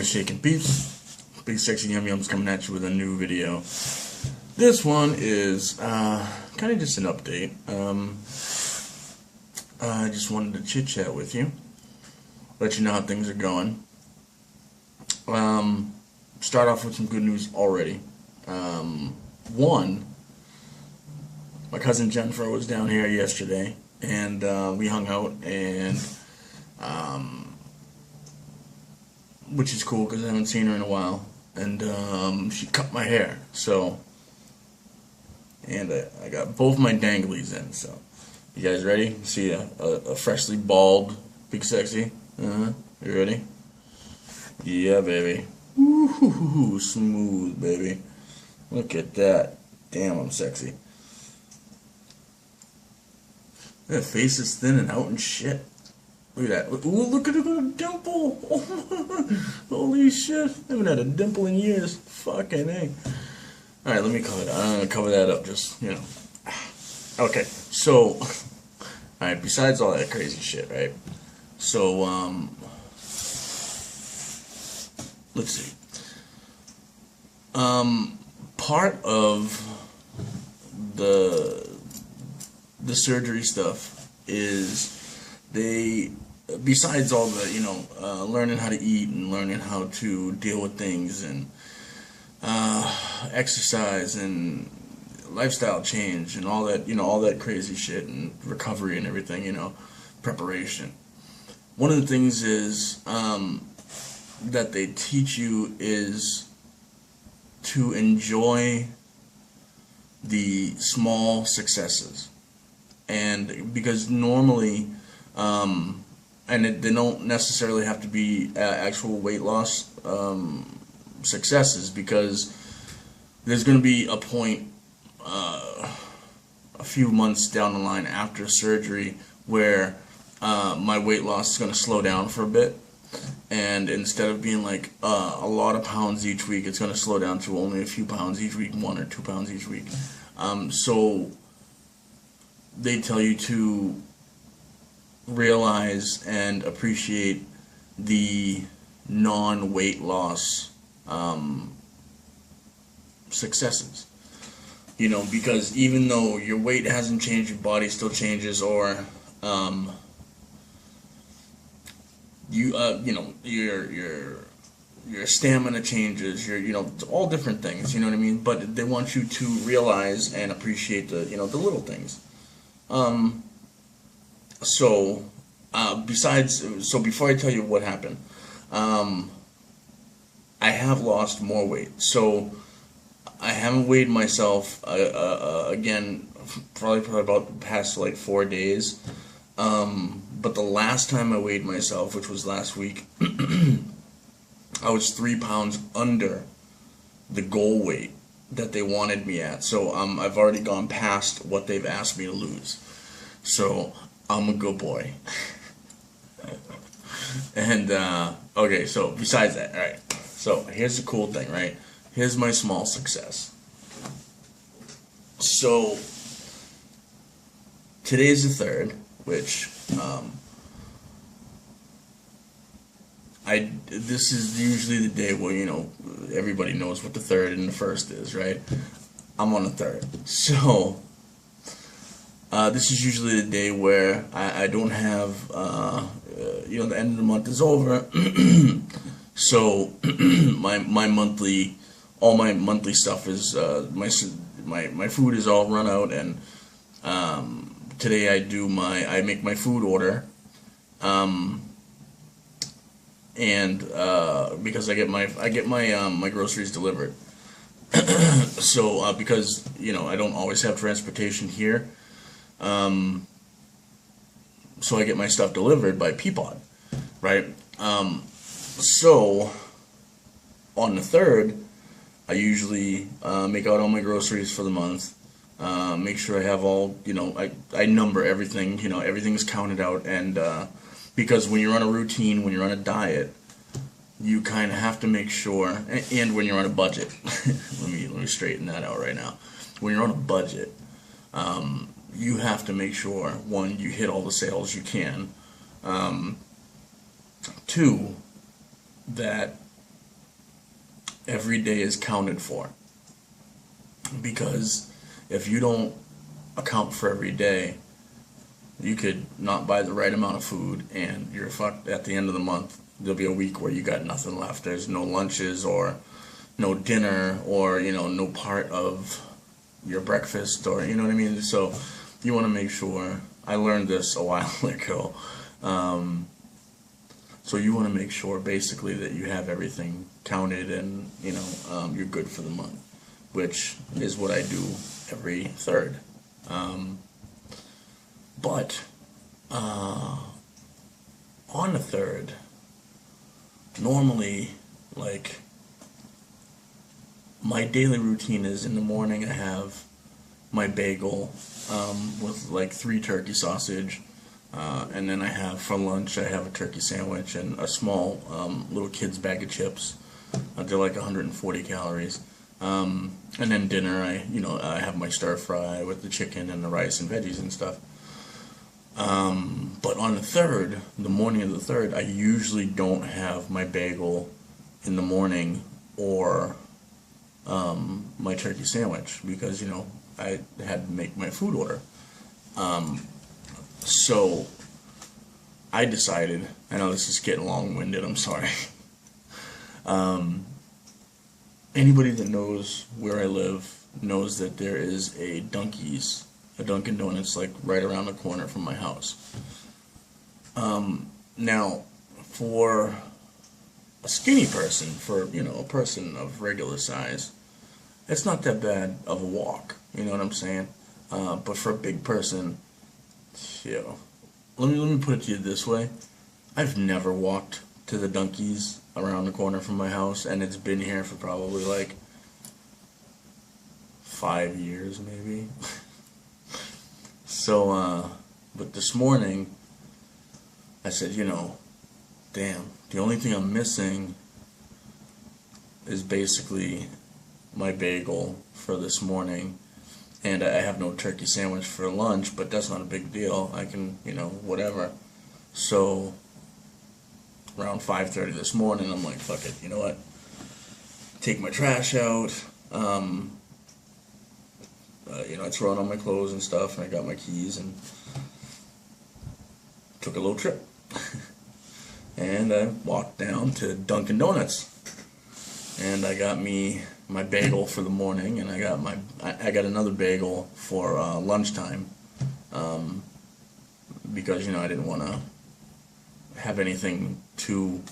was shaking peeps. Big sexy yum yums coming at you with a new video. This one is kind of just an update. I just wanted to chit chat with you, let you know how things are going. Start off with some good news already. One, my cousin Jennifer was down here yesterday, and we hung out, and which is cool because I haven't seen her in a while, and she cut my hair, and I got both my danglies in. So you guys ready? See a freshly bald big sexy? You ready? Yeah, baby. Woo, smooth, baby. Look at that. Damn, I'm sexy. That face is thinning out and shit. Look at that. Ooh, look at the little dimple. Holy shit. I haven't had a dimple in years. Fucking A. Alright, let me cover that. I'm gonna cover that up just, you know. Okay, so, alright, besides all that crazy shit, right? So, let's see. Part of the surgery stuff is besides all the, you know, learning how to eat and learning how to deal with things and exercise and lifestyle change and all that, you know, all that crazy shit and recovery and everything, you know, preparation. One of the things is that they teach you is to enjoy the small successes. And because normally, they don't necessarily have to be actual weight loss successes, because there's going to be a point a few months down the line after surgery where my weight loss is going to slow down for a bit, and instead of being like a lot of pounds each week, it's going to slow down to only a few pounds each week, 1 or 2 pounds each week. So they tell you to realize and appreciate the non-weight loss successes, you know, because even though your weight hasn't changed, your body still changes, or you know, your stamina changes, you know, all different things, you know what I mean? But they want you to realize and appreciate the, you know, the little things. So before I tell you what happened, I have lost more weight. So I haven't weighed myself again probably about the past like 4 days. But the last time I weighed myself, which was last week, I was 3 pounds under the goal weight that they wanted me at. So I've already gone past what they've asked me to lose. So I'm a good boy. And okay, so besides that, all right. So here's the cool thing, right? Here's my small success. So today's the 3rd, which this is usually the day where, you know, everybody knows what the 3rd and the 1st is, right? I'm on the 3rd. So this is usually the day where I don't have, you know, the end of the month is over. So all my monthly stuff is, my food is all run out, and today I make my food order, and because I get my groceries delivered. So because, you know, I don't always have transportation here, so I get my stuff delivered by Peep, right? So on the 3rd, I usually make out all my groceries for the month, make sure I have all, you know, I number everything, you know, everything's counted out, and because when you're on a routine, when you're on a diet, you kind of have to make sure, and when you're on a budget, let me straighten that out right now. When you're on a budget, you have to make sure, one, you hit all the sales you can, two, that every day is counted for. Because if you don't account for every day, you could not buy the right amount of food and you're fucked at the end of the month. There'll be a week where you got nothing left. There's no lunches or no dinner or, no part of your breakfast or, you know what I mean? So you want to make sure, I learned this a while ago. So you want to make sure basically that you have everything counted and, you're good for the month, which is what I do every third. But on the third, normally, like, my daily routine is in the morning I have my bagel with like 3 turkey sausage, and then I have for lunch I have a turkey sandwich and a small little kid's bag of chips. They're like 140 calories. And then dinner I have my stir fry with the chicken and the rice and veggies and stuff. But on the morning of the third, I usually don't have my bagel in the morning or my turkey sandwich because, I had to make my food order. So I decided, I know this is getting long-winded, I'm sorry. Anybody that knows where I live knows that there is a Dunkin' Donuts, like right around the corner from my house. Now, for a skinny person, for, a person of regular size, it's not that bad of a walk, you know what I'm saying? But for a big person, let me put it to you this way. I've never walked to the Dunkies around the corner from my house, and it's been here for probably like 5 years, maybe. So, but this morning, I said, damn, the only thing I'm missing is basically my bagel for this morning, and I have no turkey sandwich for lunch, but that's not a big deal. I can, whatever. So, around 5:30 this morning, I'm like, fuck it, you know what? Take my trash out, I throw on my clothes and stuff, and I got my keys, and took a little trip. And I walked down to Dunkin' Donuts, and I got me my bagel for the morning, and I got another bagel for lunchtime, because I didn't want to have anything too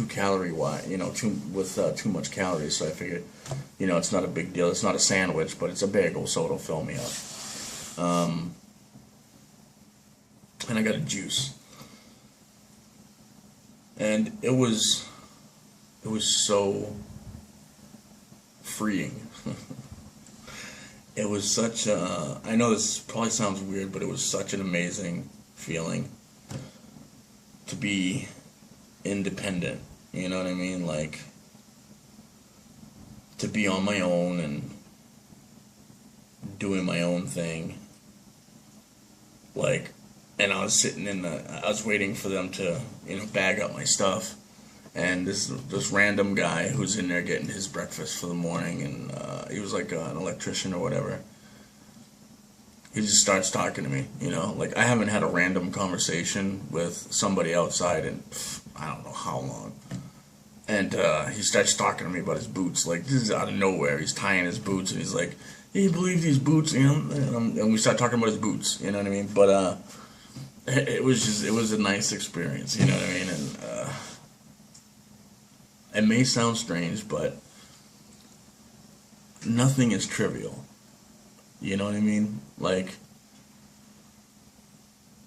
calorie wise, with too much calories. So I figured, it's not a big deal. It's not a sandwich, but it's a bagel, so it'll fill me up. And I got a juice, and it was so freeing. It was such a, I know this probably sounds weird, but it was such an amazing feeling to be independent, you know what I mean? Like, to be on my own and doing my own thing. Like, and I was sitting I was waiting for them to, bag up my stuff. And this random guy who's in there getting his breakfast for the morning, and he was like an electrician or whatever. He just starts talking to me, like I haven't had a random conversation with somebody outside in I don't know how long. And he starts talking to me about his boots, like this is out of nowhere. He's tying his boots, and he's like, "Hey, you believe these boots?" And we start talking about his boots, you know what I mean? But it was a nice experience, you know what I mean? And it may sound strange, but nothing is trivial. You know what I mean? Like,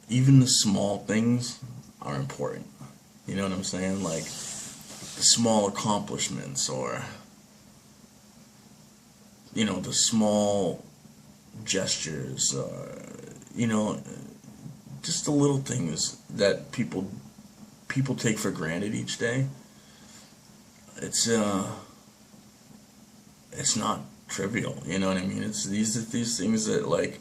even the small things are important. You know what I'm saying? Like, the small accomplishments, or, the small gestures, or, just the little things that people take for granted each day. It's not trivial, you know what I mean? It's these things that like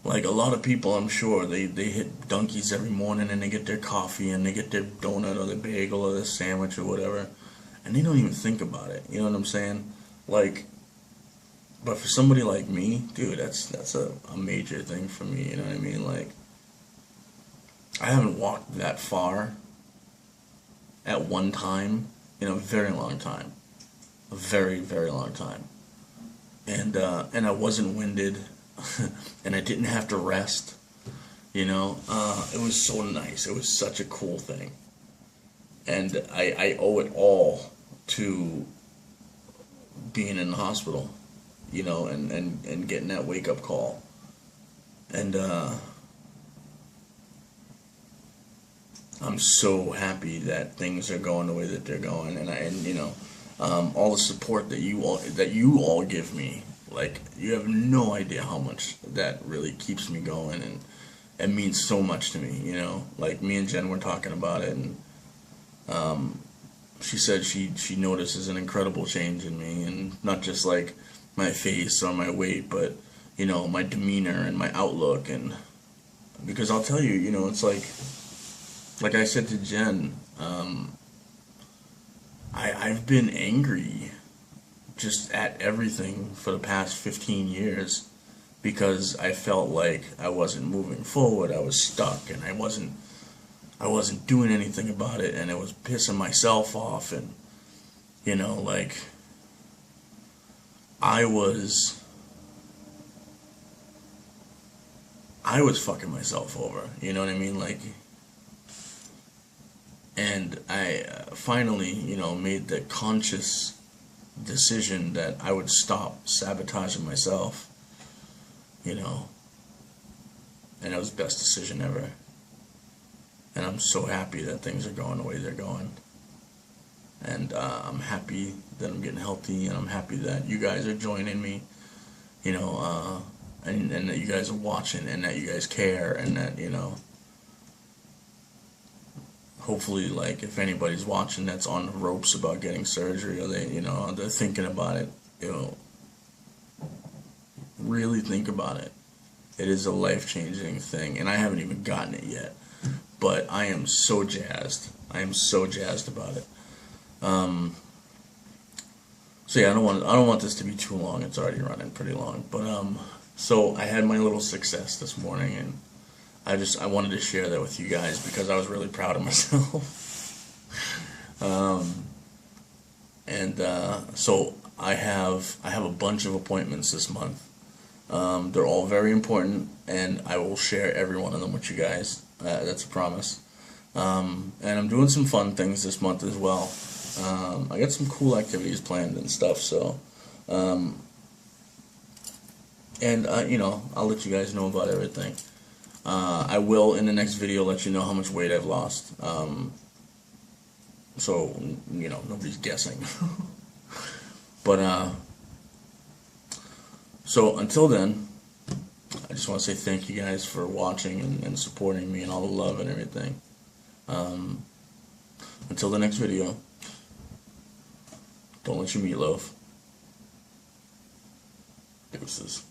a lot of people, I'm sure, they hit Dunkies every morning, and they get their coffee and they get their donut or their bagel or their sandwich or whatever, and they don't even think about it. You know what I'm saying? Like, but for somebody like me, dude, that's a major thing for me. You know what I mean? Like, I haven't walked that far at one time in a very long time, a very very long time, and I wasn't winded, and I didn't have to rest. You know, it was so nice. It was such a cool thing, and I owe it all to being in the hospital. You know, and getting that wake up call, and I'm so happy that things are going the way that they're going, and you know, all the support that you all give me, like you have no idea how much that really keeps me going, and it means so much to me. You know, like me and Jen were talking about it, and she said she notices an incredible change in me, and not just like my face or my weight, but you know, my demeanor and my outlook, and because I'll tell you, you know, it's like I said to Jen, I've been angry just at everything for the past 15 years because I felt like I wasn't moving forward. I was stuck, and I wasn't doing anything about it, and it was pissing myself off, and you know, like I was fucking myself over. You know what I mean? Like, and I finally, you know, made the conscious decision that I would stop sabotaging myself, you know, and it was the best decision ever. And I'm so happy that things are going the way they're going. And I'm happy that I'm getting healthy, and I'm happy that you guys are joining me, you know, and that you guys are watching, and that you guys care, and that, you know, hopefully, like, if anybody's watching that's on the ropes about getting surgery, or they, you know, they're thinking about it, you know, really think about it. It is a life-changing thing, and I haven't even gotten it yet, but I am so jazzed. I am so jazzed about it. So yeah, I don't want this to be too long. It's already running pretty long, but so I had my little success this morning, and I wanted to share that with you guys because I was really proud of myself. So I have a bunch of appointments this month. They're all very important, and I will share every one of them with you guys. That's a promise. And I'm doing some fun things this month as well. I got some cool activities planned and stuff. So, you know, I'll let you guys know about everything. I will, in the next video, let you know how much weight I've lost. So, you know, nobody's guessing. But, so until then, I just want to say thank you guys for watching and supporting me and all the love and everything. Until the next video, don't let your meatloaf. Deuces.